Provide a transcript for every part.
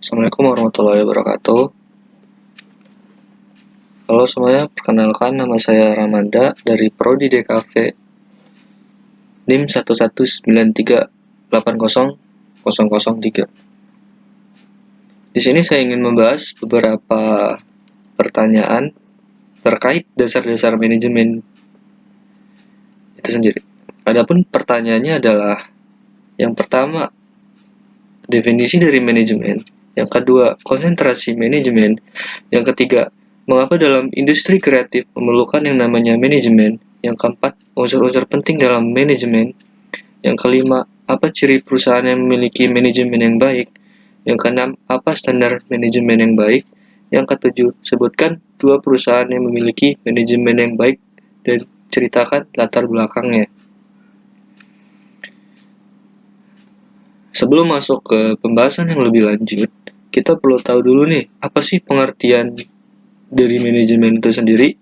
Assalamualaikum warahmatullahi wabarakatuh. Halo semuanya, perkenalkan nama saya Ramanda dari Prodi DKV NIM 1193800003. Di sini saya ingin membahas beberapa pertanyaan terkait dasar-dasar manajemen itu sendiri. Adapun pertanyaannya adalah yang pertama, definisi dari manajemen, yang kedua, konsentrasi manajemen, yang ketiga, mengapa dalam industri kreatif memerlukan yang namanya manajemen, yang keempat, unsur-unsur penting dalam manajemen, yang kelima, apa ciri perusahaan yang memiliki manajemen yang baik, yang keenam, apa standar manajemen yang baik, yang ketujuh, sebutkan 2 perusahaan yang memiliki manajemen yang baik dan ceritakan latar belakangnya. Sebelum masuk ke pembahasan yang lebih lanjut, kita perlu tahu dulu nih, apa sih pengertian dari manajemen itu sendiri?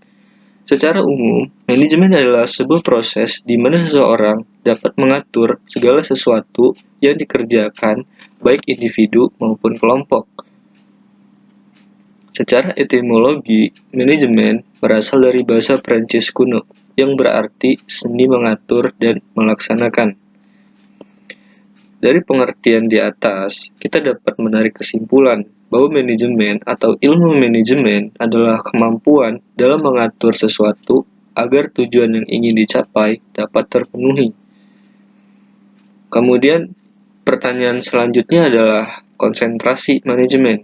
Secara umum, manajemen adalah sebuah proses di mana seseorang dapat mengatur segala sesuatu yang dikerjakan, baik individu maupun kelompok. Secara etimologi, manajemen berasal dari bahasa Prancis kuno, yang berarti seni mengatur dan melaksanakan. Dari pengertian di atas, kita dapat menarik kesimpulan bahwa manajemen atau ilmu manajemen adalah kemampuan dalam mengatur sesuatu agar tujuan yang ingin dicapai dapat terpenuhi. Kemudian, pertanyaan selanjutnya adalah konsentrasi manajemen.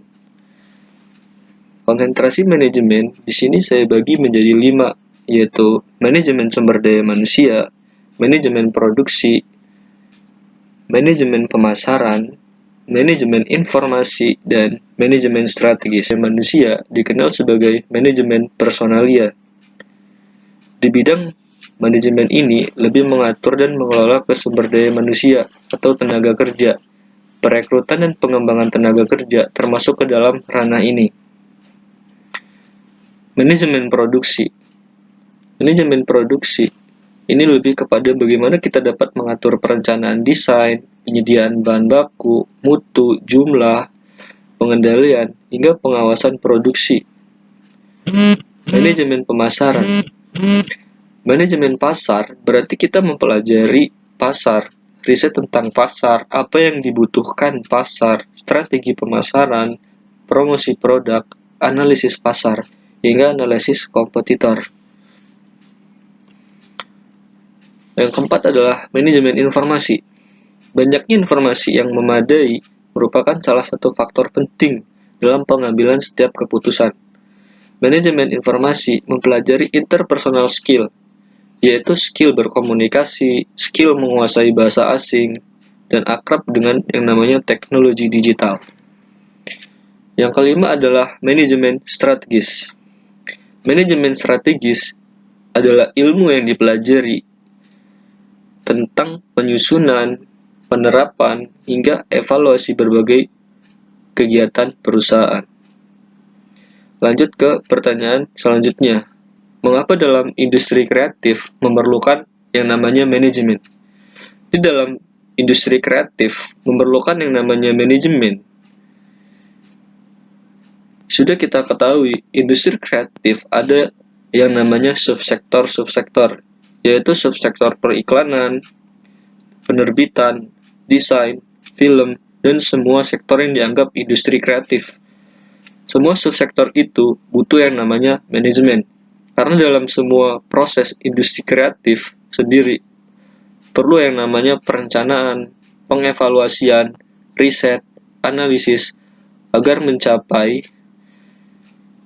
Konsentrasi manajemen di sini saya bagi menjadi 5, yaitu manajemen sumber daya manusia, manajemen produksi, manajemen pemasaran, manajemen informasi, dan manajemen strategis. Manusia dikenal sebagai manajemen personalia. Di bidang manajemen ini lebih mengatur dan mengelola sumber daya manusia atau tenaga kerja. Perekrutan dan pengembangan tenaga kerja termasuk ke dalam ranah ini. Manajemen produksi. Manajemen produksi ini lebih kepada bagaimana kita dapat mengatur perencanaan desain, penyediaan bahan baku, mutu, jumlah, pengendalian, hingga pengawasan produksi. Manajemen pemasaran. Manajemen pasar berarti kita mempelajari pasar, riset tentang pasar, apa yang dibutuhkan pasar, strategi pemasaran, promosi produk, analisis pasar, hingga analisis kompetitor. Yang keempat adalah manajemen informasi. Banyaknya informasi yang memadai merupakan salah satu faktor penting dalam pengambilan setiap keputusan. Manajemen informasi mempelajari interpersonal skill, yaitu skill berkomunikasi, skill menguasai bahasa asing, dan akrab dengan yang namanya teknologi digital. Yang kelima adalah manajemen strategis. Manajemen strategis adalah ilmu yang dipelajari tentang penyusunan, penerapan, hingga evaluasi berbagai kegiatan perusahaan. Lanjut ke pertanyaan selanjutnya. Mengapa dalam industri kreatif memerlukan yang namanya manajemen? Di dalam industri kreatif memerlukan yang namanya manajemen. Sudah kita ketahui, industri kreatif ada yang namanya subsektor-subsektor, yaitu subsektor periklanan, penerbitan, desain, film, dan semua sektor yang dianggap industri kreatif. Semua subsektor itu butuh yang namanya manajemen, karena dalam semua proses industri kreatif sendiri perlu yang namanya perencanaan, pengevaluasian, riset, analisis, agar mencapai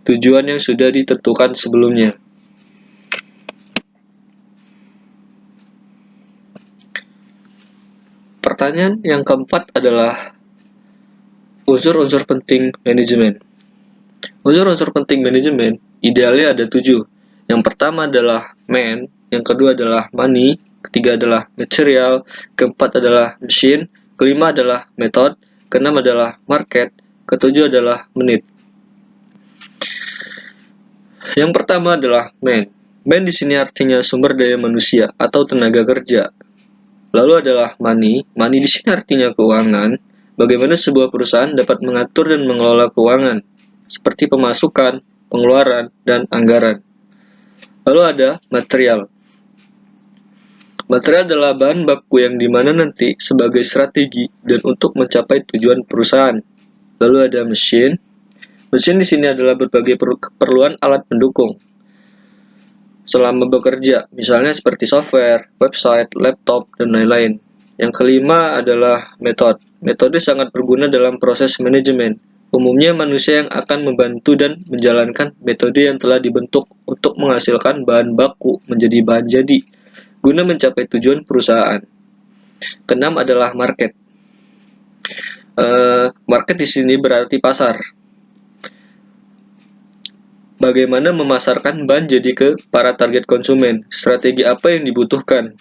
tujuan yang sudah ditentukan sebelumnya. Pertanyaan yang keempat adalah unsur-unsur penting manajemen. Unsur-unsur penting manajemen idealnya ada 7. Yang pertama adalah man, yang kedua adalah money, ketiga adalah material, keempat adalah machine, kelima adalah method, keenam adalah market, ketujuh adalah menit. Yang pertama adalah man. Man di sini artinya sumber daya manusia atau tenaga kerja. Lalu adalah money. Money di sini artinya keuangan. bagaimana sebuah perusahaan dapat mengatur dan mengelola keuangan, seperti pemasukan, pengeluaran, dan anggaran. Lalu ada material. Material adalah bahan baku yang dimana nanti sebagai strategi dan untuk mencapai tujuan perusahaan. Lalu ada mesin. Mesin di sini adalah berbagai keperluan alat pendukung selama bekerja, misalnya seperti software, website, laptop, dan lain-lain. Yang kelima adalah metode. Metode sangat berguna dalam proses manajemen. Umumnya manusia yang akan membantu dan menjalankan metode yang telah dibentuk untuk menghasilkan bahan baku menjadi bahan jadi, guna mencapai tujuan perusahaan. Keenam adalah market. Market di sini berarti pasar. Bagaimana memasarkan bahan jadi ke para target konsumen? Strategi apa yang dibutuhkan?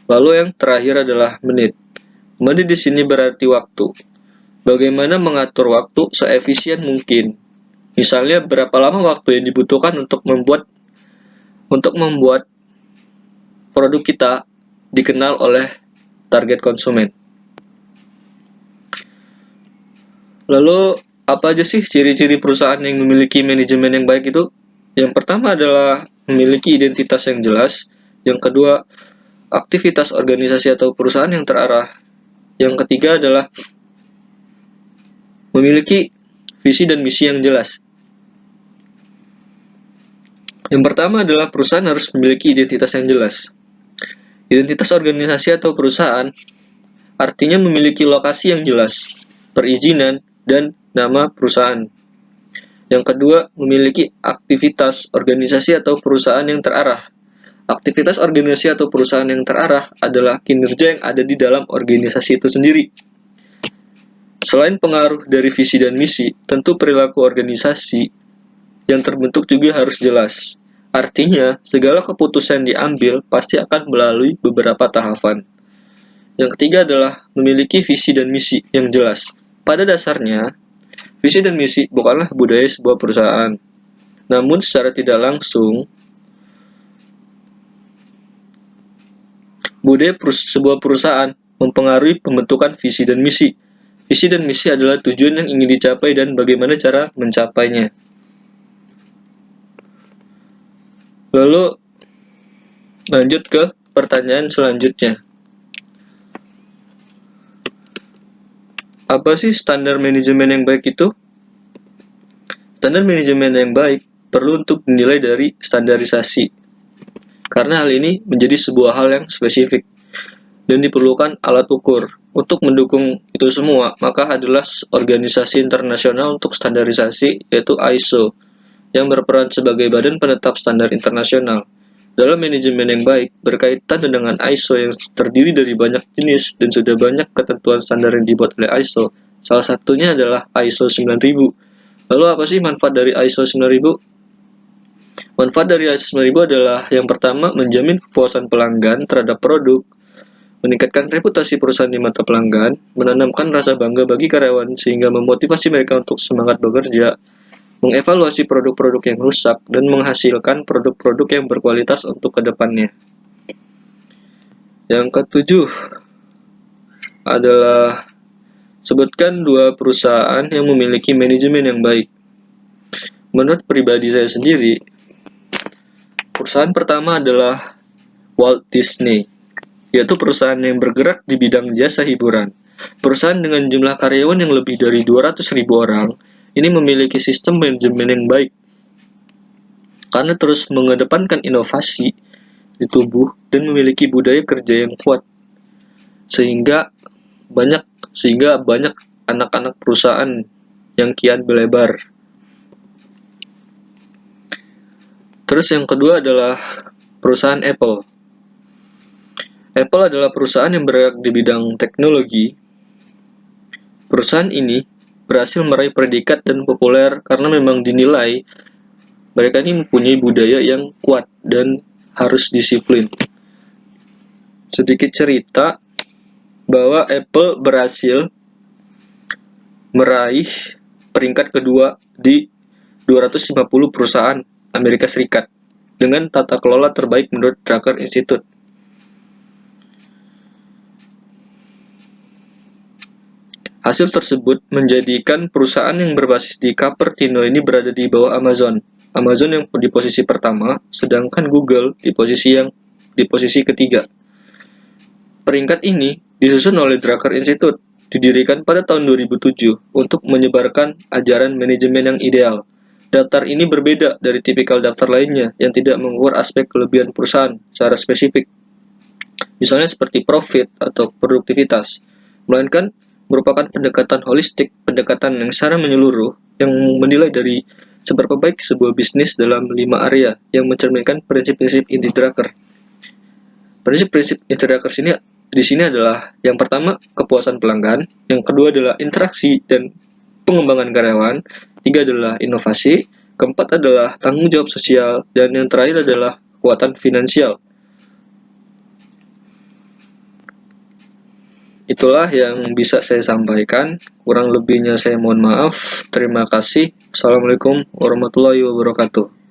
Lalu yang terakhir adalah menit. Menit di sini berarti waktu. Bagaimana mengatur waktu seefisien mungkin? Misalnya berapa lama waktu yang dibutuhkan untuk membuat produk kita dikenal oleh target konsumen. Lalu apa aja sih ciri-ciri perusahaan yang memiliki manajemen yang baik itu? Yang pertama adalah memiliki identitas yang jelas. Yang kedua, aktivitas organisasi atau perusahaan yang terarah. Yang ketiga adalah memiliki visi dan misi yang jelas. Yang pertama adalah perusahaan harus memiliki identitas yang jelas. Identitas organisasi atau perusahaan artinya memiliki lokasi yang jelas, perizinan, dan nama perusahaan. Yang kedua, memiliki aktivitas organisasi atau perusahaan yang terarah. Aktivitas organisasi atau perusahaan yang terarah adalah kinerja yang ada di dalam organisasi itu sendiri. Selain pengaruh dari visi dan misi, tentu perilaku organisasi yang terbentuk juga harus jelas. Artinya, segala keputusan yang diambil pasti akan melalui beberapa tahapan. Yang ketiga adalah memiliki visi dan misi yang jelas. Pada dasarnya, visi dan misi bukanlah budaya sebuah perusahaan. Namun secara tidak langsung, budaya sebuah perusahaan mempengaruhi pembentukan visi dan misi. Visi dan misi adalah tujuan yang ingin dicapai dan bagaimana cara mencapainya. Lalu lanjut ke pertanyaan selanjutnya. Apa sih standar manajemen yang baik itu? Standar manajemen yang baik perlu untuk dinilai dari standarisasi. Karena hal ini menjadi sebuah hal yang spesifik dan diperlukan alat ukur. Untuk mendukung itu semua, maka adalah organisasi internasional untuk standarisasi, yaitu ISO, yang berperan sebagai badan penetap standar internasional. Dalam manajemen yang baik, berkaitan dengan ISO yang terdiri dari banyak jenis dan sudah banyak ketentuan standar yang dibuat oleh ISO. Salah satunya adalah ISO 9000. Lalu apa sih manfaat dari ISO 9000? Manfaat dari ISO 9000 adalah yang pertama, menjamin kepuasan pelanggan terhadap produk, meningkatkan reputasi perusahaan di mata pelanggan, menanamkan rasa bangga bagi karyawan sehingga memotivasi mereka untuk semangat bekerja, mengevaluasi produk-produk yang rusak, dan menghasilkan produk-produk yang berkualitas untuk kedepannya. Yang ketujuh adalah sebutkan 2 perusahaan yang memiliki manajemen yang baik. Menurut pribadi saya sendiri, perusahaan pertama adalah Walt Disney, yaitu perusahaan yang bergerak di bidang jasa hiburan. Perusahaan dengan jumlah karyawan yang lebih dari 200.000 orang, ini memiliki sistem manajemen yang baik karena terus mengedepankan inovasi di tubuh dan memiliki budaya kerja yang kuat. Sehingga banyak anak-anak perusahaan yang kian melebar. Terus yang kedua adalah perusahaan Apple. Apple adalah perusahaan yang bergerak di bidang teknologi. Perusahaan ini berhasil meraih predikat dan populer karena memang dinilai mereka ini mempunyai budaya yang kuat dan harus disiplin. Sedikit cerita bahwa Apple berhasil meraih peringkat kedua di 250 perusahaan Amerika Serikat dengan tata kelola terbaik menurut Drucker Institute. Hasil tersebut menjadikan perusahaan yang berbasis di Cupertino ini berada di bawah Amazon. Amazon yang di posisi pertama, sedangkan Google di posisi ketiga. Peringkat ini disusun oleh Drucker Institute, didirikan pada tahun 2007 untuk menyebarkan ajaran manajemen yang ideal. Daftar ini berbeda dari tipikal daftar lainnya yang tidak mengukur aspek kelebihan perusahaan secara spesifik, misalnya seperti profit atau produktivitas, melainkan merupakan pendekatan holistik, pendekatan yang secara menyeluruh yang menilai dari seberapa baik sebuah bisnis dalam 5 area yang mencerminkan prinsip-prinsip inti Drucker. Prinsip-prinsip inti Drucker di sini adalah yang pertama kepuasan pelanggan, yang kedua adalah interaksi dan pengembangan karyawan, tiga adalah inovasi, keempat adalah tanggung jawab sosial, dan yang terakhir adalah kekuatan finansial. Itulah yang bisa saya sampaikan. Kurang lebihnya saya mohon maaf. Terima kasih. Assalamualaikum warahmatullahi wabarakatuh.